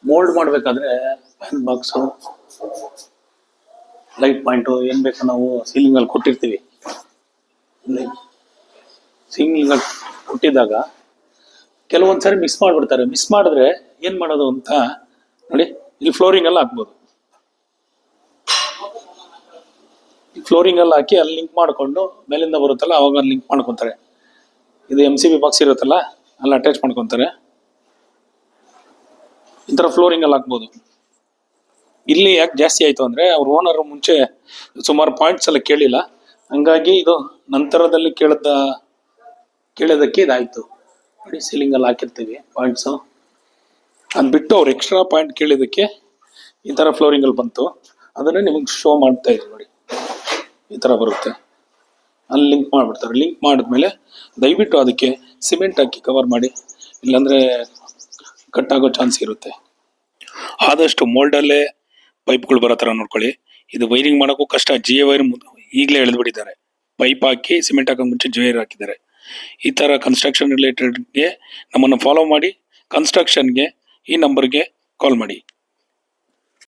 Mould ಮಾಡಬೇಕಾದ್ರೆ fan box light point ಏನು ಬೇಕು ನಾವು ಸೀಲಿಂಗಲ್ಲಿ ಕೊಟ್ಟಿರ್ತೀವಿ. ಸೀಲಿಂಗಲ್ಲಿ ಕೊಟ್ಟಿದ್ದಾಗ ಕೆಲವೊಂದ್ಸರಿ ಮಿಸ್ ಮಾಡಿಬಿಡ್ತಾರೆ. ಮಿಸ್ ಮಾಡಿದ್ರೆ ಏನು ಮಾಡೋದು ಅಂತ ನೋಡಿ, ಇಲ್ಲಿ ಫ್ಲೋರಿಂಗ್ ಎಲ್ಲ ಹಾಕ್ಬೋದು. ಫ್ಲೋರಿಂಗ್ ಎಲ್ಲ ಹಾಕಿ ಅಲ್ಲಿ ಲಿಂಕ್ ಮಾಡಿಕೊಂಡು ಮೇಲಿಂದ ಬರುತ್ತಲ್ಲ ಅವಾಗ ಲಿಂಕ್ ಮಾಡ್ಕೊತಾರೆ. ಇದು MCB ಬಾಕ್ಸ್ ಇರುತ್ತಲ್ಲ ಅಲ್ಲಿ ಅಟ್ಯಾಚ್ ಮಾಡ್ಕೊತಾರೆ. ಈ ಥರ ಫ್ಲೋರಿಂಗ್ ಎಲ್ಲ ಹಾಕ್ಬೋದು. ಇಲ್ಲಿ ಯಾಕೆ ಜಾಸ್ತಿ ಆಯಿತು ಅಂದರೆ ಅವ್ರ ಓನರ್ ಮುಂಚೆ ಸುಮಾರು ಪಾಯಿಂಟ್ಸ್ ಎಲ್ಲ ಕೇಳಿಲ್ಲ, ಹಂಗಾಗಿ ಇದು ನಂತರದಲ್ಲಿ ಕೇಳೋದಕ್ಕೆ ಇದಾಯಿತು. ನೋಡಿ ಸೀಲಿಂಗಲ್ಲಿ ಹಾಕಿರ್ತೀವಿ ಪಾಯಿಂಟ್ಸು, ಅದು ಬಿಟ್ಟು ಅವ್ರು ಎಕ್ಸ್ಟ್ರಾ ಪಾಯಿಂಟ್ ಕೇಳಿದ್ದಕ್ಕೆ ಈ ಥರ ಫ್ಲೋರಿಂಗಲ್ಲಿ ಬಂತು. ಅದನ್ನೇ ನಿಮಗೆ ಶೋ ಮಾಡ್ತಾ ಇದ್ದೀನಿ ನೋಡಿ, ಈ ಥರ ಬರುತ್ತೆ. ಅಲ್ಲಿ ಲಿಂಕ್ ಮಾಡಿಬಿಡ್ತಾರೆ. ಲಿಂಕ್ ಮಾಡಿದ್ಮೇಲೆ ದಯವಿಟ್ಟು ಅದಕ್ಕೆ ಸಿಮೆಂಟ್ ಹಾಕಿ ಕವರ್ ಮಾಡಿ, ಇಲ್ಲಾಂದರೆ ಕಟ್ಟಾಗೋ ಚಾನ್ಸ್ ಇರುತ್ತೆ. ಆದಷ್ಟು ಮೋಲ್ಡಲ್ಲೇ ಪೈಪ್ಗಳು ಬರೋ ಥರ ನೋಡ್ಕೊಳ್ಳಿ. ಇದು ವೈರಿಂಗ್ ಮಾಡೋಕ್ಕೂ ಕಷ್ಟ. GA ವೈರ್ ಈಗಲೇ ಎಳೆದುಬಿಟ್ಟಿದ್ದಾರೆ. ಪೈಪ್ ಹಾಕಿ ಸಿಮೆಂಟ್ ಹಾಕೋ ಮುಂಚೆ GA ವೈರ್ ಹಾಕಿದ್ದಾರೆ. ಈ ಥರ ಕನ್ಸ್ಟ್ರಕ್ಷನ್ ರಿಲೇಟೆಡ್ಗೆ ನಮ್ಮನ್ನು ಫಾಲೋ ಮಾಡಿ. ಕನ್ಸ್ಟ್ರಕ್ಷನ್ಗೆ ಈ ನಂಬರ್ಗೆ ಕಾಲ್ ಮಾಡಿ.